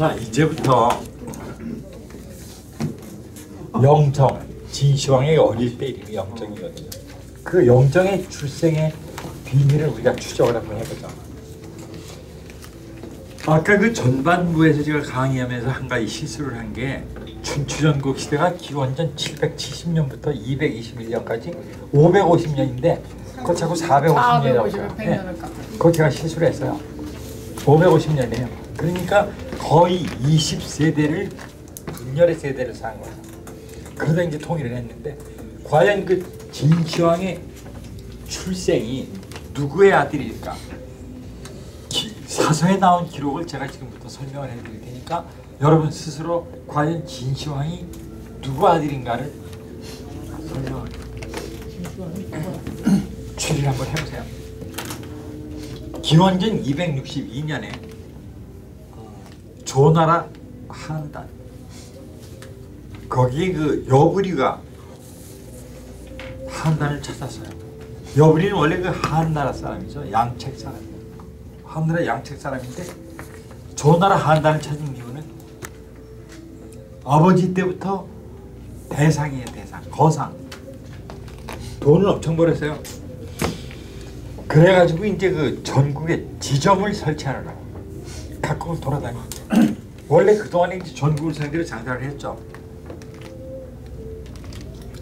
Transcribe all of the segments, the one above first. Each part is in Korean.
자, 이제부터 영정, 진시황의 어릴 때 이름이 영정이거든요. 그 영정의 출생의 비밀을 우리가 추적을 한번 해보자. 아까 그 전반부에서 제가 강의하면서 한 가지 실수를 한 게 춘추전국 시대가 기원전 770년부터 221년까지 550년인데 그거 자꾸 450년이라고 해요. 네. 그거 제가 실수를 했어요. 550년이에요. 그러니까 거의 20세대를 분열의 세대를 산 거예요. 그러다 이제 통일을 했는데 과연 그 진시황의 출생이 누구의 아들일까? 사서에 나온 기록을 제가 지금부터 설명을 해드릴 테니까 여러분 스스로 과연 진시황이 누구 아들인가를 설명을 추리를 한번 해보세요. 기원전 262년에 조나라 한단 거기에 그 여부리가 한단을 찾았어요. 여부리는 원래 그 한나라 사람이죠. 양책 사람이에요. 한나라 양책 사람인데 조나라 한단을 찾은 이유는 아버지 때부터 대상이에요. 대상, 거상. 돈을 엄청 벌었어요. 그래가지고 이제 그 전국에 지점을 설치하느라고 각국을 돌아다니고 원래 그동안에 이제 전국을 상대로 장사를 했죠.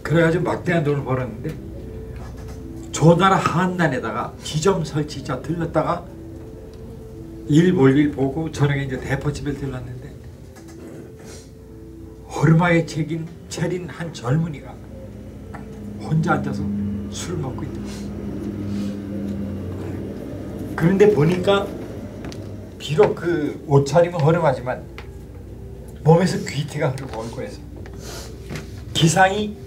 그래가지고 막대한 돈을 벌었는데 조나라 한단에다가 지점 설치자 들렀다가 일 볼 일 보고 저녁에 이제 대포집에 들렀는데 허름하게 차린 한 젊은이가 혼자 앉아서 술을 먹고 있다. 그런데 보니까 비록 그 옷차림은 허름하지만 몸에서 귀티가 흐르고 얼굴에서 기상이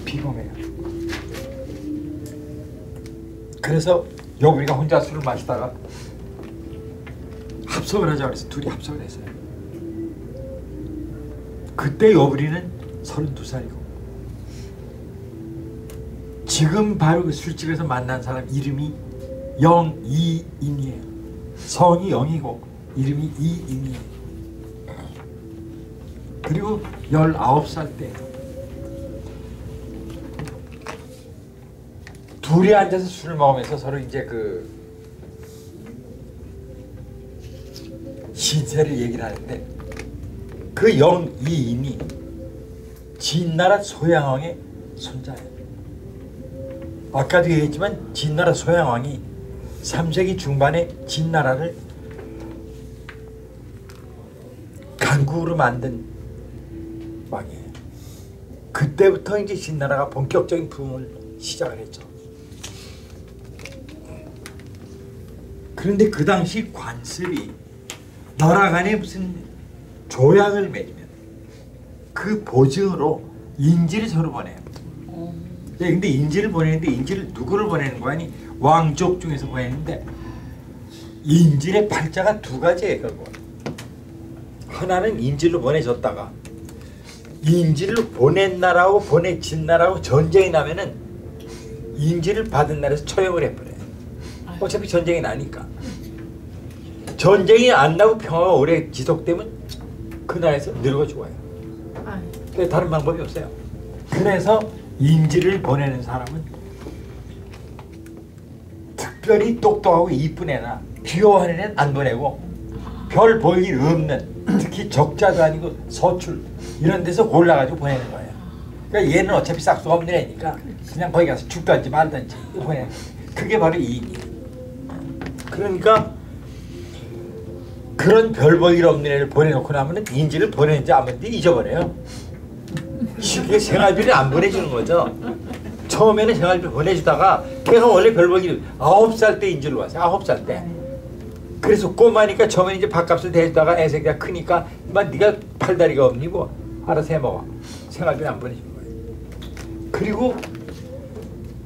비범해요. 그래서 여부리가 혼자 술을 마시다가 합석을 하자고 해서 둘이 합석을 했어요. 그때 여부리는 32살이고 지금 바로 그 술집에서 만난 사람 이름이 영이인이에요. 성이 영이고 이름이 이인이에요. 그리고 19살 때 둘이 앉아서 술을 먹으면서 서로 이제 그 신세를 얘기를 하는데 그 영이인이 진나라 소양왕의 손자예요. 아까도 얘기했지만 진나라 소양왕이 3세기 중반에 진나라를 강국으로 만든 왕이에요. 그때부터 이제 진나라가 본격적인 부흥을 시작을 했죠. 그런데 그 당시 관습이 나라 간에 무슨 조약을 맺으면 그 보증으로 인지를 서로 보내요. 네, 근데 인지를 보내는데 인지를 누구를 보내는 거 아니? 왕족 중에서 보내는데 인질의 팔자가 두 가지예요. 결국 하나는 인질로 보내줬다가 인질로 보낸 나라하고 보내진 나라하고 전쟁이 나면은 인질을 받은 나라에서 처형을 해버려요. 어차피 전쟁이 나니까. 전쟁이 안 나고 평화가 오래 지속되면 그 나라에서 늙어 죽어요. 다른 방법이 없어요. 그래서 인질을 보내는 사람은 특별히 똑똑하고 이쁜 애나 귀여워하는 애는 안 보내고 별 볼 일 없는 특히 적자도 아니고 서출 이런 데서 골라가지고 보내는 거예요. 그러니까 얘는 어차피 싹수가 없는 애니까 그냥 거기 가서 죽든지 말든지 보내는 거예요. 그게 바로 이인이에요. 그러니까 그런 별 볼 일 없는 애를 보내놓고 나면 인지를 보내는지 안 보내는지 잊어버려요. 쉽게 생활비를 안 보내주는 거죠. 처음에는 생활비 보내주다가 걔가 원래 별 볼 일 9살 때 인지를 왔어요. 9살 때. 그래서 꼬마니까 처음에 이제 밥값을 대주다가 애새끼가 크니까 막 네가 팔다리가 없니 뭐 알아서 해먹어. 생활비를 안 보내주는 거예요. 그리고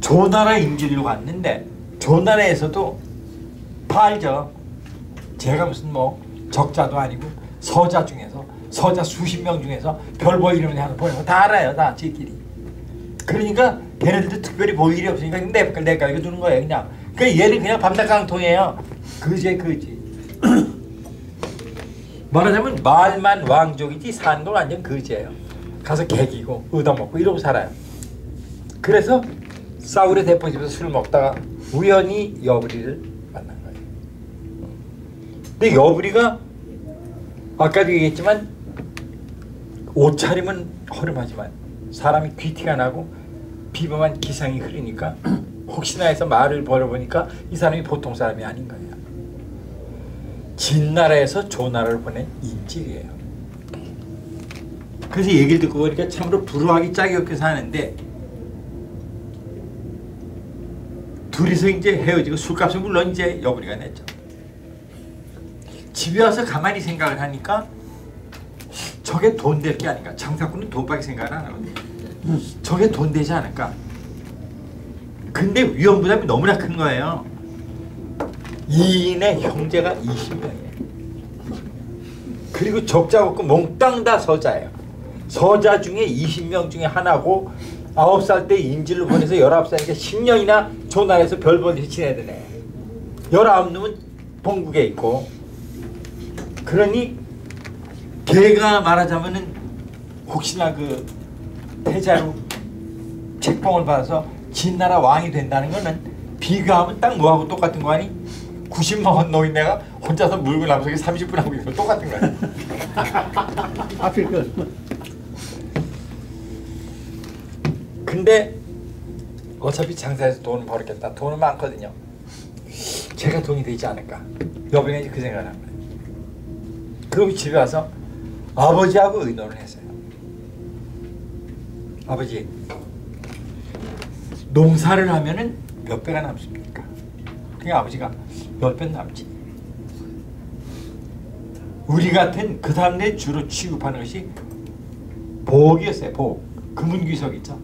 조나라 인질로 갔는데 조나라에서도 팔죠. 제가 무슨 뭐 적자도 아니고 서자 중에서 서자 수십 명 중에서 별 볼 일 없는 애 하나 보내서 다 알아요. 다 지들이. 그러니까 걔네들도 특별히 볼 일이 없으니까 내 깔고 주는 거예요. 그냥. 그러니까 얘는 그냥 밤낮 깡통이에요. 그지. 말하자면 말만 왕족이지 사는 건 완전 거지예요. 가서 개기고 얻어먹고 이러고 살아요. 그래서 싸울의 대포집에서 술을 먹다가 우연히 여부리를 만난 거예요. 근데 여부리가 아까도 얘기했지만 옷차림은 허름하지만 사람이 귀티가 나고 비범한 기상이 흐르니까 혹시나 해서 말을 벌어보니까 이 사람이 보통 사람이 아닌 거예요. 진나라에서 조나라를 보낸 인질이에요. 그래서 얘기를 듣고 보니까 참으로 불우하기 짝이 없게 사는데 둘이서 이제 헤어지고 술값은 물론 이제 여부리가 냈죠. 집에 와서 가만히 생각을 하니까 저게 돈 될 게 아닌가. 장사꾼은 돈밖에 생각을 안 하거든요. 저게 돈 되지 않을까. 근데 위험 부담이 너무나 큰 거예요. 이인의 형제가 20명이에요. 그리고 적자 없고 몽땅 다 서자예요. 서자 중에 20명 중에 하나고 9살 때 인질로 보내서 19살이니까 10년이나 조나라에서 별 보듯이 지내던 애. 19놈은 본국에 있고. 그러니 걔가 말하자면은 혹시나 그 태자로 책봉을 받아서 진나라 왕이 된다는 거는 비교하면 딱 뭐하고 똑같은 거 아니? 90 먹은 노인네가 혼자서 물고 나무석에 30분 하고 있는 거 똑같은 거야. 하필 그. 근데 어차피 장사해서 돈을 벌었겠다. 돈은 많거든요. 제가 돈이 되지 않을까. 여부리가 이제 그 생각을 한 거예요. 그리고 집에 와서 아버지하고 의논을 했어요. 아버지, 농사를 하면은 몇 배가 남습니까? 그러니까 아버지가 몇 배 남지. 우리 같은 그 사람들이 주로 취급하는 것이 복이었어요. 복. 금은귀석 있죠.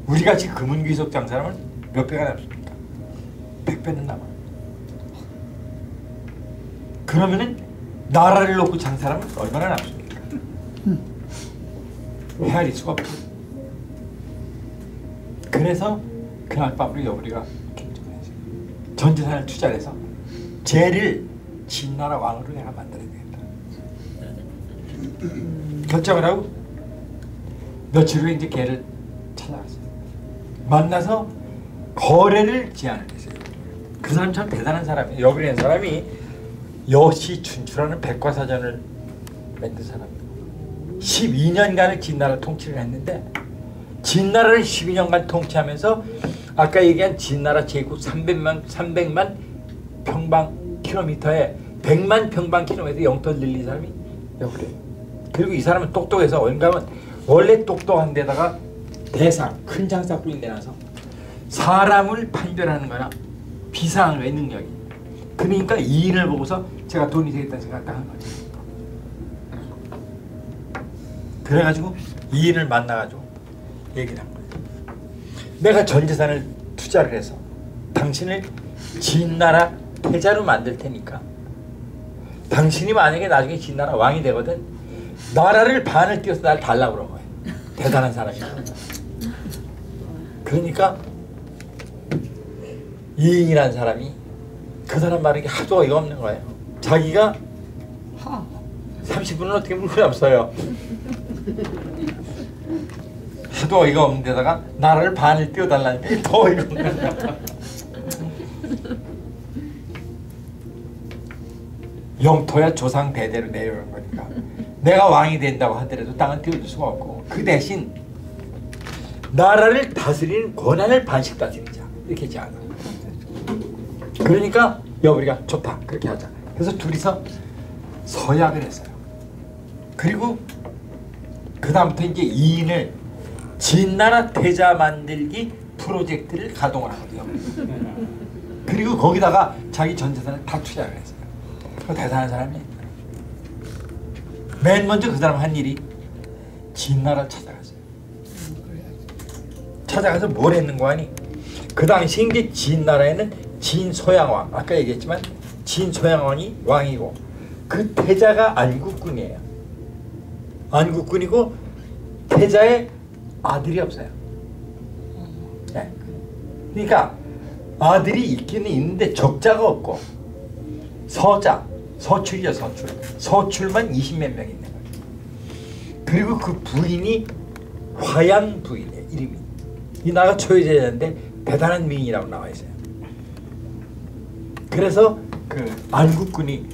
우리같이 금은귀석 장사하면 몇 배가 남습니까? 100배는 남아. 그러면은 나라를 놓고 장사하면 얼마나 남습니까? 헤아릴 수가 없죠. 그래서 그날 밤으로 여부리가 결정을 했어요. 전 재산을 투자를 해서 쟤를 진나라 왕으로 내가 만들어야 되겠다. 결정을 하고 며칠 후에 이제 걔를 찾아갔어요. 만나서 거래를 제안을 했어요. 그 사람 참 대단한 사람이에요. 여부리라는 사람이 여시춘추라는 백과사전을 만든 사람이에요. 12년간을 진나라를 통치를 했는데 진나라를 12년간 통치하면서 아까 얘기한 진나라 제국 300만 평방 킬로미터에 100만 평방 킬로미터 영토를 늘린 사람이 여부리예요. 그리고 이 사람은 똑똑해서 원가면 원래 똑똑한 데다가 대상 큰 장사꾼이 내놔서 사람을 판별하는 거나 비상의 능력이. 그러니까 이인을 보고서 제가 돈이 되겠다는 생각을 딱 한 거죠. 그래가지고 이인을 만나가지고 얘기를 한 거예요. 내가 전 재산을 투자를 해서 당신을 진나라 태자로 만들 테니까 당신이 만약에 나중에 진나라 왕이 되거든 나라를 반을 띄워서 날 달라고 그런 거예요. 대단한 사람이야. 그러니까 이인이라는 사람이 그 사람 말은 게 하도 어이가 없는 거예요. 자기가 30분은 어떻게 물건이 없어요. 하도 어이가 없는 데다가 나라를 반을 띄워달라니까 더 어이가 없는 거야. 영토야 조상 대대로 내려오는 거니까 내가 왕이 된다고 하더라도 땅은 띄워줄 수가 없고 그 대신 나라를 다스리는 권한을 반씩 다스리자 이렇게 제안을. 그러니까 여부리가 좋다 그렇게 하자. 그래서 둘이서 서약을 했어요. 그리고 그 다음부터 이제 이인을 진나라 태자 만들기 프로젝트를 가동을 하거든요. 그리고 거기다가 자기 전 재산을 다 투자를 했어요. 그 대단한 사람이에요. 맨 먼저 그 사람 한 일이 진나라를 찾아갔어요. 찾아가서 뭘 했는 거 아니? 그 당시 이제 진나라에는 진소양왕, 아까 얘기했지만 진소양왕이 왕이고 그 태자가 안국군이에요. 안국군이고 태자의 아들이 없어요. 네. 그러니까 아들이 있기는 있는데 적자가 없고 서자, 서출이죠, 서출. 서출만 20몇 명 있는 거예요. 그리고 그 부인이 화양 부인이에요, 이름이. 이 나라가 초유제자인데 대단한 미인이라고 나와 있어요. 그래서 그 안국군이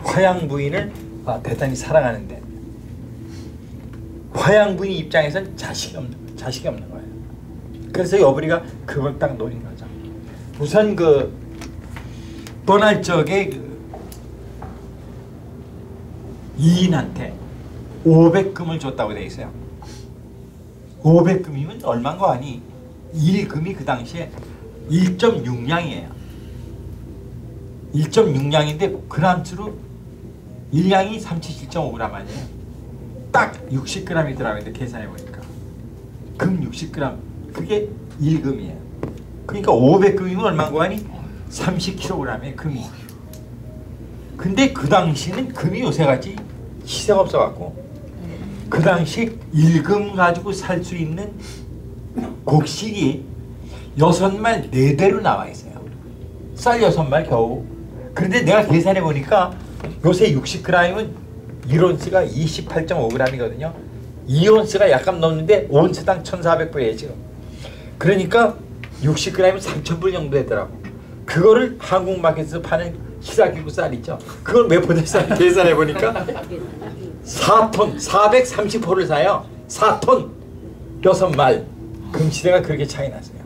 화양 부인을 대단히 사랑하는데 화양 부인 입장에선 자식이 없는 거예요. 그래서 여부리가 그걸 딱 노린 거죠. 우선 그 떠날 적에 그 이인한테 500금을 줬다고 돼 있어요. 500금이면 얼마인가 하니 1금이 그 당시에 1.6냥이에요. 1.6냥인데 그람수로 1냥이 37.5g 아니에요. 딱 60g이더라고요. 계산해 보니까 금 60g 그게 1금이에요. 그러니까 500금이면 얼마인가 하니 30kg의 금이. 근데 그 당시는 금이 요새같이 시세가 없어갖고 그 당시 1금 가지고 살 수 있는 곡식이 6마리 4대로 나와 있어요. 쌀 6마리 겨우. 그런데 내가 계산해 보니까 요새 60g이면 1온스가 28.5g이거든요. 2온스가 약간 넘는데 온스당 1,400불이에요 지금. 그러니까 60g이면 3,000불 정도 되더라고. 그거를 한국 마켓에서 파는 시사기구 쌀 있죠. 그걸 몇 푼에 쌀 계산해 보니까 4톤 430호를 사요. 4톤 6말. 금시대가 그렇게 차이 났어요.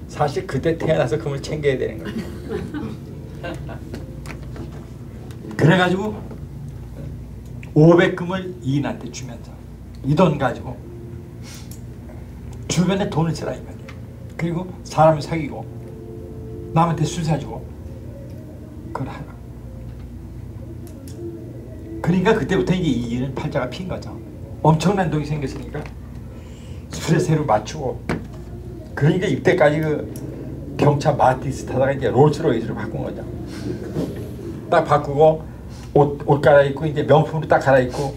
사실 그때 태어나서 금을 챙겨야 되는 거예요. 그래가지고 500금을 이인한테 주면서 이 돈 가지고 주변에 돈을 쓰라 이 말이에요. 그리고 사람을 사귀고 남한테 술 사주고 그걸 하라. 그러니까 그때부터 이제 이인은 팔자가 핀 거죠. 엄청난 돈이 생겼으니까 술에 새로 맞추고. 그러니까 이때까지 그 경차 마티스 타다가 이제 롤스로이스로 바꾼 거죠. 딱 바꾸고 옷 갈아입고 이제 명품으로 딱 갈아입고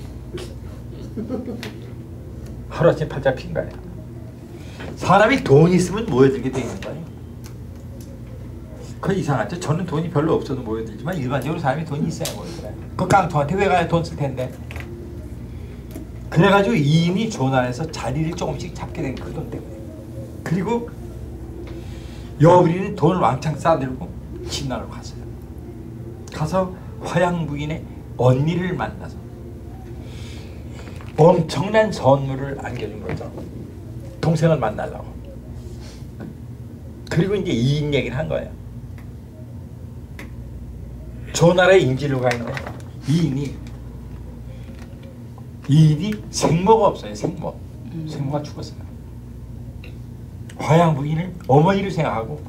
하루아침에 팔자 핀 거예요. 사람이 돈이 있으면 모여들게 돼 있는 거예요. 그거 이상하죠. 저는 돈이 별로 없어도 모여들지만 일반적으로 사람이 돈이 있어야 모여들어요. 그 깡통한테 왜 가야 돈 쓸 텐데. 그래가지고 이인이 조난해서 자리를 조금씩 잡게 된 그 돈 때문에. 그리고 여부리는 돈을 왕창 싸들고 진나라로 갔어요. 가서 화양 부인의 언니를 만나서 엄청난 선물을 안겨준 거죠. 동생을 만나려고. 그리고 이제 이인 얘기를 한 거예요. 조나라에 인질로 가 있는 이인이 생모가 없어요. 생모가 죽었어요. 화양 부인을 어머니를 생각하고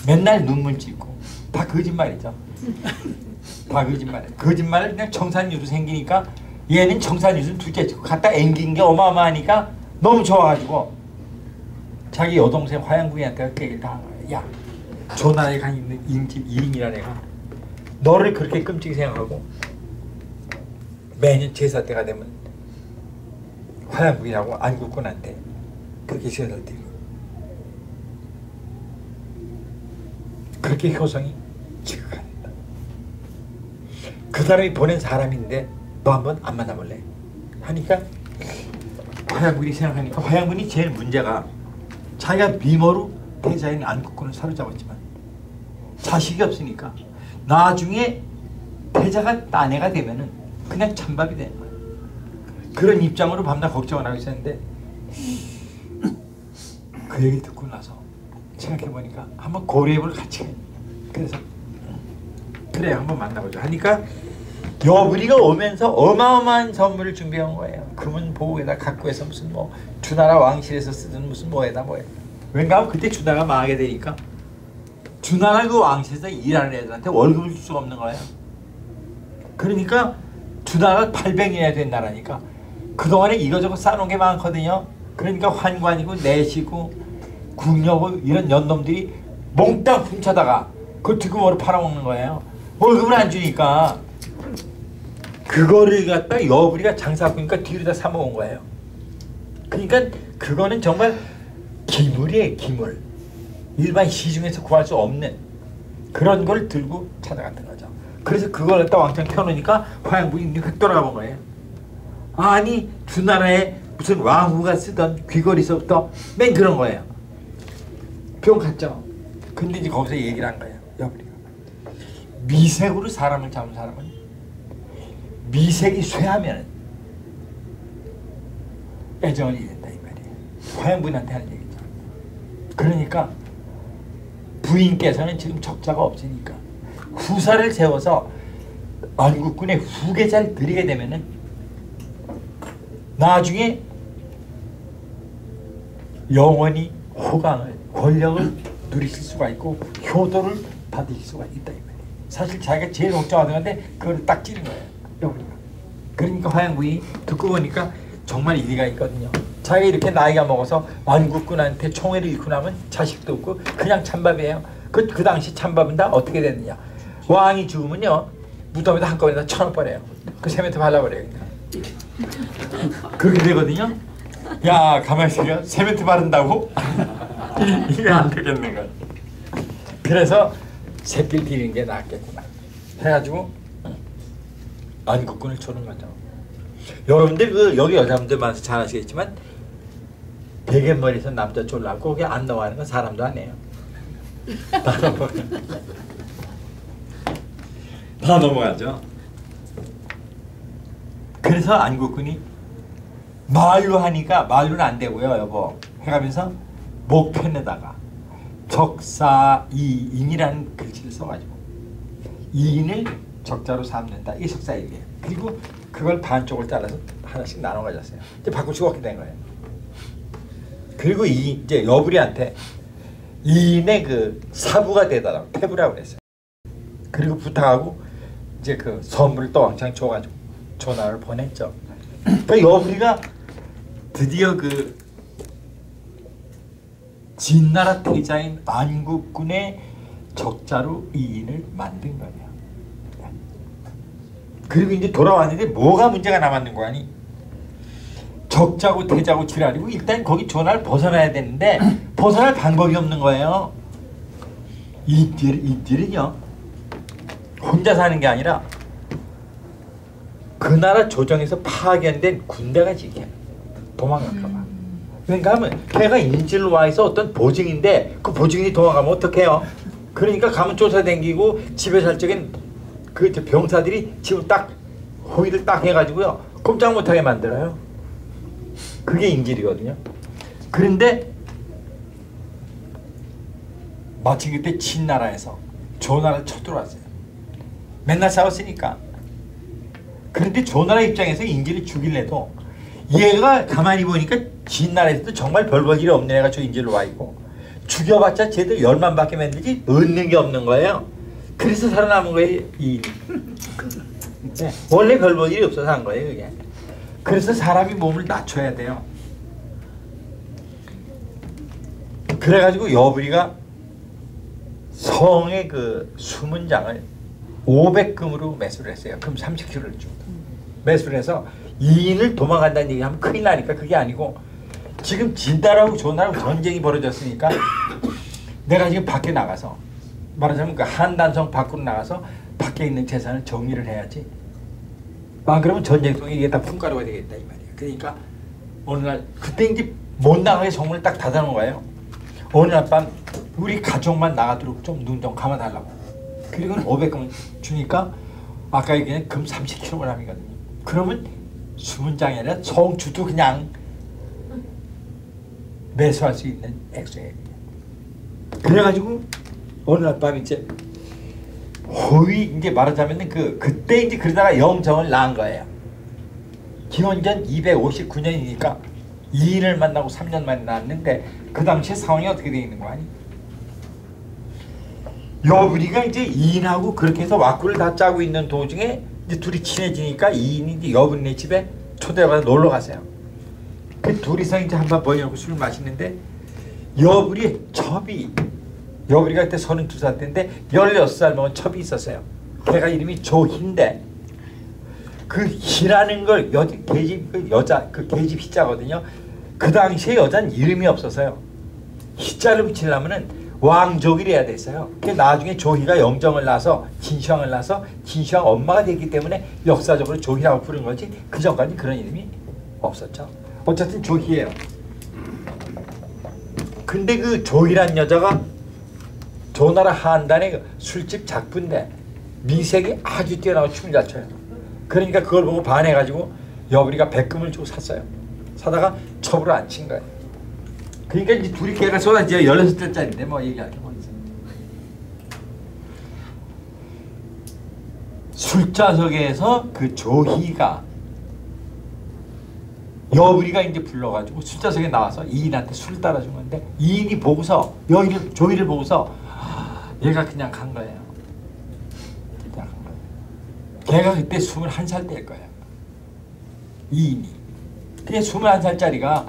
맨날 눈물 찢고 다 거짓말이죠. 다 거짓말을 그냥 청산유로 생기니까 얘는 청산유를 둘째 치고 갖다 앵긴 게 어마어마하니까 너무 좋아가지고 자기 여동생 화양 부인한테 그 얘기를 다 한 거예요. 야, 조나라에 가 있는 이인이라는 애가 너를 그렇게 끔찍히 생각하고 매년 제사 때가 되면 화양 부인하고 안국군한테 그렇게 제사를 드리고 그렇게 효성이 지극하다. 그 사람이 보낸 사람인데 너 한번 안 만나볼래? 하니까 화양군이 생각하니까 화양군이 제일 문제가 자기가 미모로 태자인 안국군을 사로잡았지만 자식이 없으니까 나중에 태자가 아내가 되면은 그냥 찬밥이 되는 거예요. 그런 입장으로 밤낮 걱정을 하고 있었는데 그 얘기 듣고 나서 생각해보니까 한번 고려해볼 가치가 있는. 그래서 그래 한번 만나보자 하니까 여부리가 오면서 어마어마한 선물을 준비한 거예요. 금은 보호에다 갖고 해서 무슨 뭐 주나라 왕실에서 쓰던 무슨 뭐에다 왠가 하면 그때 주나라가 망하게 되니까 주나라 그 왕실에서 일하는 애들한테 월급을 줄 수가 없는 거예요. 그러니까 주나라가 800년이나 된 나라니까 그동안에 이거저거 쌓아놓은 게 많거든요. 그러니까 환관이고 내시고 궁녀고 이런 연놈들이 몽땅 훔쳐다가 그걸 뒷구멍으로 팔아먹는 거예요. 월급을 안 주니까 그거를 갖다 여부리가 장사꾼이니까 뒤로 다 사먹은 거예요. 그러니까 그거는 정말 기물이에요. 기물. 일반 시중에서 구할 수 없는 그런 걸 들고 찾아갔던 거죠. 그래서 그걸 갖다 왕창 펴놓으니까 화양부인이 획 돌아가 본 거예요. 아니 두 나라에 무슨 왕후가 쓰던 귀걸이서부터 맨 그런 거예요. 병 갔죠. 근데 이제 거기서 얘기를 한 거예요. 여부리가 미색으로 사람을 잡은 사람은 미색이 쇠하면 애정을 잃는다 이 말이에요. 화양부인한테 하는 얘기죠. 그러니까 부인께서는 지금 적자가 없으니까 후사를 세워서 안국군의 후계자를 드리게 되면은 나중에 영원히 호강을 권력을 누리실 수가 있고 효도를 받으실 수가 있다 이 말이에요. 사실 자기가 제일 걱정하던 건데 그걸 딱 찌른 거예요. 여부리가. 그러니까 화양부인이 듣고 보니까 정말 일리가 있거든요. 자기가 이렇게 나이가 먹어서 안국군한테 총애를 잃고 나면 자식도 없고 그냥 찬밥이에요. 그 당시 찬밥은 다 어떻게 됐느냐. 왕이 죽으면요 무덤에다 한꺼번에 다 쳐넣어버려요. 그 세멘트 발라버려요. 그렇게 되거든요. 야 가만히 있으면 세멘트 바른다고? 이게 안 되겠는 거야. 그래서 새끼를 기르는 게 낫겠구나 해가지고 안국군을 주는 거죠. 여러분들 그 여기 여자분들 많아서 잘 아시겠지만 베갯머리에서 남자 졸라고 거기 안 넘어가는 건 사람도 아니에요. 다 넘어가요. 다 넘어가죠. 그래서 안국군이 말로 하니까 말로는 안 되고요 여보 해가면서 목편에다가 적사이인이라는 글씨를 써가지고 이인을 적자로 삼는다. 이게 적사이인이에요. 그리고 그걸 반쪽을 잘라서 하나씩 나눠 가졌어요. 이제 바꿀 수가 없게 된 거예요. 그리고 이제 여부리한테 이인의 그 사부가 되다라고 태부라고 그랬어요. 그리고 부탁하고 이제 그 선물을 또 왕창 줘가지고 전화를 보냈죠. 그러니까 여부리가 드디어 그 진나라 태자인 안국군의 적자로 이인을 만든 거예요. 그리고 이제 돌아왔는데 뭐가 문제가 남았는 거 아니? 적자고 태자고 지랄이고 일단 거기 전화를 벗어나야 되는데 벗어날 방법이 없는 거예요. 이들은요 혼자 사는 게 아니라 그 나라 조정에서 파견된 군대가 지켜요. 도망갈까 봐. 그러니까 하면 걔가 인질로 와 있어 어떤 보증인데 그 보증인이 도망가면 어떡해요? 그러니까 가면 쫓아다니고 집에 살 적엔 그 병사들이 집을 딱 호위를 딱 해가지고요 꼼짝 못하게 만들어요. 그게 인질이거든요. 그런데 마침 그때 진나라에서 조나라를 쳐들어왔어요. 맨날 싸웠으니까. 그런데 조나라 입장에서 인질을 죽일래도 얘가 가만히 보니까 진나라에서도 정말 별 볼 일이 없는 애가 저 인질로 와 있고 죽여봤자 쟤들 열만 밖에 만들지 얻는 게 없는 거예요. 그래서 살아남은 거예요. 네, 원래 별 볼 일이 없어서 한 거예요. 그게. 그래서 사람이 몸을 낮춰야 돼요. 그래가지고 여부리가 성의 그 수문장을 500금으로 매수를 했어요. 금 30kg를 주고 매수를 해서 이인을 도망간다는 얘기하면 큰일 나니까 그게 아니고 지금 진나라하고 조나라하고 전쟁이 벌어졌으니까 내가 지금 밖에 나가서 말하자면 그 한단성 밖으로 나가서 밖에 있는 재산을 정리를 해야지. 안 그러면 전쟁 속에 이게 다 품가루가 되겠다 이 말이야. 그러니까 어느 날 그때 이제 못 나가게 성문을 딱 닫아놓은 거예요. 어느 날 밤 우리 가족만 나가도록 좀 눈 좀 감아달라고. 그리고 500금을 주니까 아까 얘기한 금 30kg이거든요. 그러면 수문장이 아니라 성주도 그냥 매수할 수 있는 액수예요. 그래가지고 어느 날 밤 이제 호위 이제 말하자면은 그때 이제 그러다가 영정을 낳은 거예요. 기원전 259년이니까 2인을 만나고 3년 만에 낳았는데 그 당시에 상황이 어떻게 되어 있는 거 아니? 여부리가 이제 2인하고 그렇게 해서 왁구를 다 짜고 있는 도중에 이제 둘이 친해지니까 2인이 이제 여부리네 집에 초대받아 놀러 가세요. 그 둘이서 이제 한번 모여놓고 술을 마시는데 여부리 첩이 여부리가 그때 32살 때인데 16살 먹은 첩이 있었어요. 걔가 이름이 조희인데 그 희라는 걸 계집 그 여자 그 계집 희자거든요. 그 당시에 여자는 이름이 없어서요. 희자를 붙이려면은 왕족이래야 됐어요. 나중에 조희가 영정을 낳아서 진시황을 낳아서 진시황 엄마가 됐기 때문에 역사적으로 조희라고 부른 거지 그 전까지 그런 이름이 없었죠. 어쨌든 조희예요. 근데 그 조희란 여자가 조나라 한단의 그 술집 작부인데 미색이 아주 뛰어나고 춤을 잘 춰요. 그러니까 그걸 보고 반해가지고 여부리가 백금을 주고 샀어요. 사다가 첩으로 앉힌 거예요. 그러니까 이제 둘이 걔가 쏟아 이제 16살짜리인데 뭐 얘기할 게 뭐 있어요. 술자석에서 그 조희가 여부리가 이제 불러가지고 술자석에 나와서 이인한테 술을 따라준 건데 이인이 보고서 조희를 보고서 얘가 그냥 간 거예요. 그냥 간 거예요. 걔가 그때 21살 될 거예요. 이인이. 그게 21살짜리가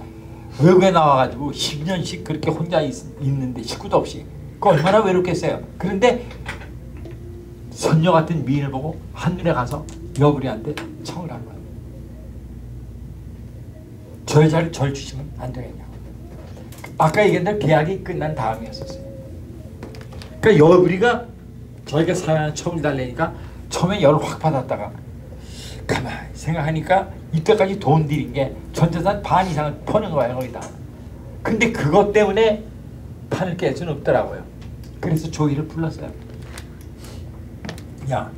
외국에 나와가지고 10년씩 그렇게 혼자 있는데 식구도 없이 그 얼마나 외롭겠어요. 그런데 선녀 같은 미인을 보고 한눈에 가서 여부리한테 청을 한 거예요. 저 여자를 절 주시면 안 되겠냐고. 아까 얘기한 대로 계약이 끝난 다음이었었어요. 그러니까 여부리가 자기가 사랑하는 첩을 달래니까 처음에 열을 확 받았다가 가만히 생각하니까 이때까지 돈 들인 게 전재산 반 이상을 퍼는 거예요 거기다. 근데 그것 때문에 판을 깰 수는 없더라고요. 그래서 조희를 불렀어요. 야,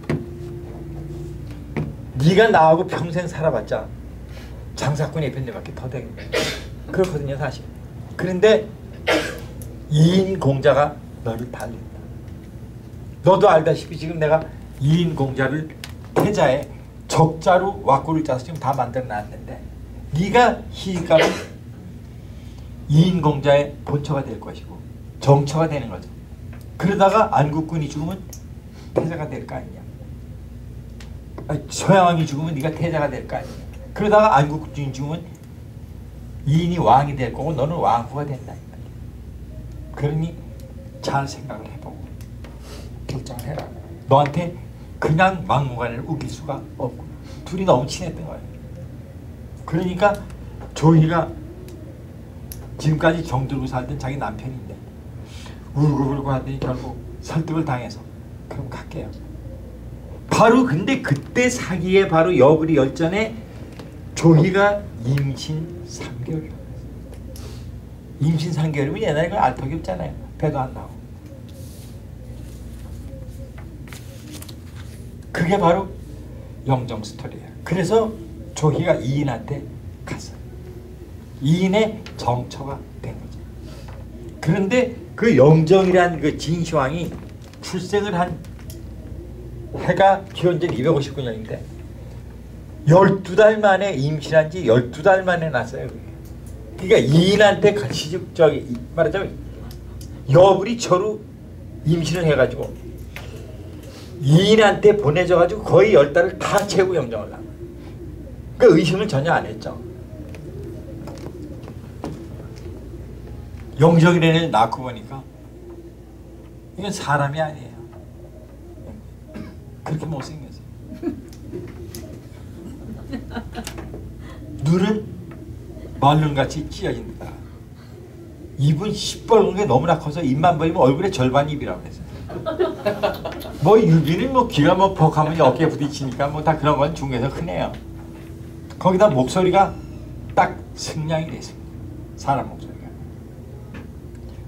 네가 나하고 평생 살아봤자 장사꾼의 편들밖에 더 되는 거예요. 그렇거든요 사실. 그런데 이인공자가 너를 달린다. 너도 알다시피 지금 내가 이인공자를 태자에 적자로 왁구를 짜서 지금 다 만들어 놨는데 네가 시집가면 이인공자의 본처가 될 것이고 정처가 되는 거죠. 그러다가 안국군이 죽으면 태자가 될 거 아니냐. 서양왕이 죽으면 네가 태자가 될 거 아니냐. 그러다가 안국군이 죽으면 이인이 왕이 될 거고 너는 왕후가 된다. 그러니 잘 생각을 해보고 결정을 해라. 너한테 그냥 막무가내를 우길 수가 없고 둘이 너무 친했던 거예요. 그러니까 조희가 지금까지 정들고 살던 자기 남편인데 울고불고 하더니 결국 설득을 당해서 그럼 갈게요. 바로 근데 그때 사기에 바로 여부리 열전에 조희가 임신 3개월. 임신 3개월이면 옛날에 그 알턱이 없잖아요. 배도 안 나오고. 그게 바로 영정 스토리예요. 그래서 조희가 이인한테 갔어요. 이인의 정처가 된 거죠. 그런데 그 영정이란 그 진시황이 출생을 한 해가 기원전 259년인데 12달 만에 임신한 지 12달 만에 났어요. 그러니까 이인한테 같이 말하자면 여부리 처로 임신을 해가지고 이인한테 보내줘가지고 거의 10달을 다 채우고 영정을 한 거예요. 그 의심을 전혀 안 했죠. 영정이라는 애를 낳고 보니까 이건 사람이 아니에요. 그렇게 못생겼어요. 눈은 말름같이 찢어진다. 입은 시뻘건 게 너무나 커서 입만 벌리면 얼굴의 절반 입이라고 그랬어요. 뭐 유비는 뭐 귀가 뭐 퍽하면 어깨에 부딪히니까 뭐 다 그런 건 중에서 흔해요. 거기다 목소리가 딱 승량이 됐습니다. 사람 목소리가.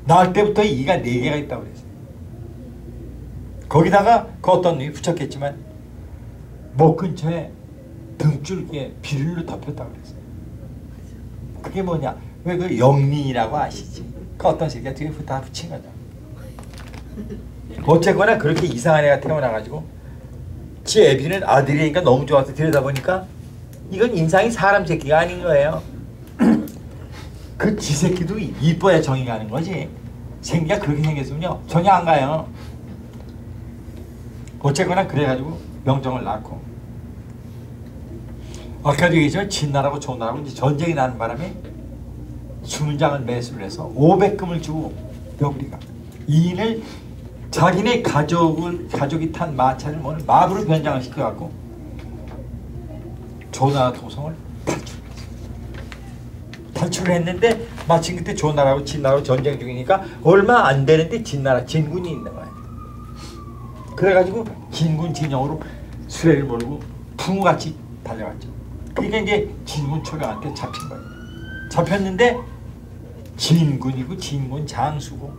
낳을 때부터 이가 4개가 있다고 그랬어요. 거기다가 그 어떤 놈이 붙였겠지만 목 근처에 등줄기에 비닐로 덮였다고 그랬어요. 그게 뭐냐? 왜 그 영린이라고 아시지? 그 어떤 새끼가 뒤에 다 붙인 거죠. 어쨌거나 그렇게 이상한 애가 태어나가지고 지 애비는 아들이니까 너무 좋아서 들여다보니까 이건 인상이 사람 새끼가 아닌 거예요. 그 지 새끼도 이뻐야 정이 가는 거지. 생기가 그렇게 생겼으면요 전혀 안 가요. 어쨌거나 그래가지고 명정을 낳고 아까도 얘기했지만 진나라고 조나라고 이제 전쟁이 나는 바람에 수문장을 매수를 해서 500금을 주고 여부리가 이인을 자기네 가족이 탄 마차를 뭐는 마부로 변장을 시켜갖고 조나라 도성을 탈출을 했는데 마침 그때 조나라하고 진나라하고 전쟁 중이니까 얼마 안 되는데 진나라 진군이 있는 거예요. 그래가지고 진군 진영으로 수레를 몰고 풍우같이 달려갔죠. 그러니까 이제 진군 초령한테 잡힌 거예요. 잡혔는데 진군이고 진군 장수고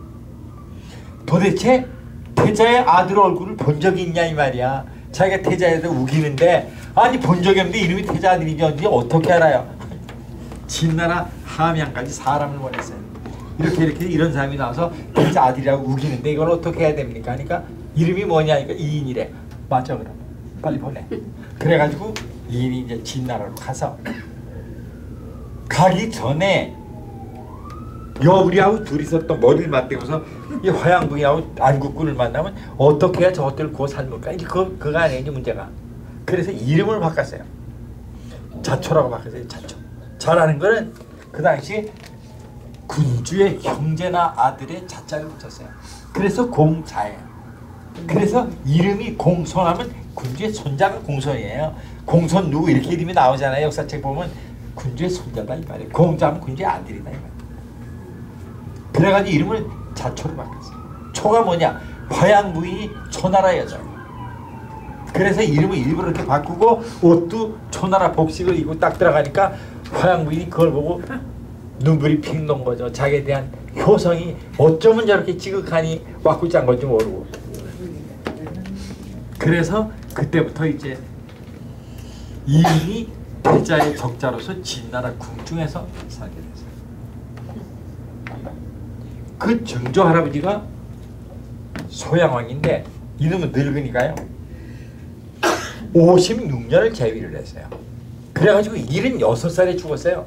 도대체 태자의 아들 얼굴을 본 적이 있냐 이 말이야. 자기가 태자에다 우기는데 아니 본 적이 없는데 이름이 태자 아들이지 어떻게 알아요. 진나라 함양까지 사람을 보냈어요. 이렇게 이런 사람이 나와서 태자 아들이라고 우기는데 이걸 어떻게 해야 됩니까? 그러니까 이름이 뭐냐 하니까 이인이래. 맞아 그럼 빨리 보내. 그래가지고 이인이 이제 진나라로 가서 가기 전에 여우리하고 둘이서 또 머리를 맞대고서 이 화양부인하고 안국군을 만나면 어떻게 해야 저것들을 구워 삶을까? 이제 그거 아니에요 이제 문제가. 그래서 이름을 바꿨어요. 자초라고 바꿨어요. 자초. 잘하는 거는 그 당시 군주의 형제나 아들의 자자를 붙였어요. 그래서 공자예요. 그래서 이름이 공손하면 군주의 손자가 공손이에요. 공손 누구 이렇게 이름이 나오잖아요. 역사책 보면 군주의 손자다 이 말이에요. 공자면 군주의 아들이다 이 말이에요. 그래가지고 이름을 자초로 바꿨어요. 초가 뭐냐? 화양부인이 초나라 여자예요. 그래서 이름을 일부러 이렇게 바꾸고 옷도 초나라 복식을 입고 딱 들어가니까 화양부인이 그걸 보고 눈물이 핑 놓은 거죠. 자기에 대한 효성이 어쩌면 저렇게 지극하니 왔고 짠 건지 모르고. 그래서 그때부터 이제 이인이 태자의 적자로서 진나라 궁중에서 살게 됐어요. 그 정조 할아버지가 소양왕인데 이놈은 늙으니까요 56년을 재위를 했어요. 그래가지고 76살에 죽었어요.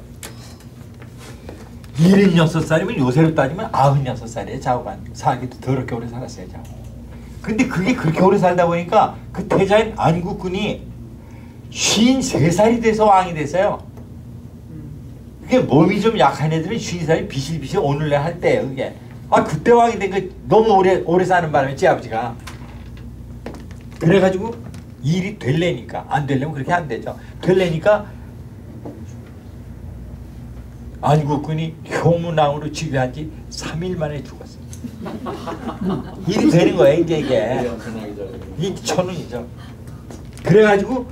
76살이면 요새로 따지면 96살이에요. 자고간 살기도 더럽게 오래 살았어요. 자고. 근데 그게 그렇게 오래 살다 보니까 그 태자인 안국군이 53살이 돼서 왕이 됐어요. 그게 몸이 좀 약한 애들은 53살이 비실비실 오늘날 할 때예요. 그게. 아 그때 왕이 된 거 너무 오래 사는 바람에 제 아버지가. 그래가지고 일이 될래니까 안 되려면 그렇게 안 되죠. 될래니까 안국군이 효문왕으로 즉위한 지 3일 만에 죽었어요. 일이 되는 거예요 이제 이게. 이게 천운이죠. 그래가지고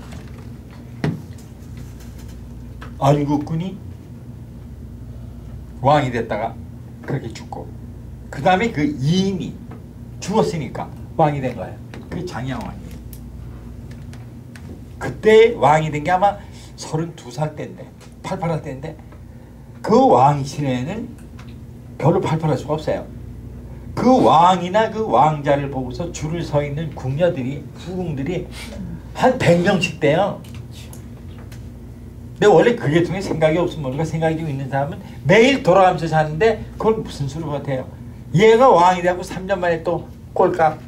안국군이 왕이 됐다가 그렇게 죽고 그 다음에 그 이인이 죽었으니까 왕이 된 거예요. 그게 장양왕이에요. 그때 왕이 된 게 아마 32살 때인데 88살 때인데 그 왕실에는 별로 팔팔할 수가 없어요. 그 왕이나 그 왕자를 보고서 줄을 서 있는 궁녀들이 후궁들이 한 100명씩 돼요. 근데 원래 그 계통에 생각이 없으면 모르가 생각이 좀 있는 사람은 매일 돌아가면서 사는데 그걸 무슨 수로 같아요. 얘가 왕이 되고 3년 만에 또 꼴깍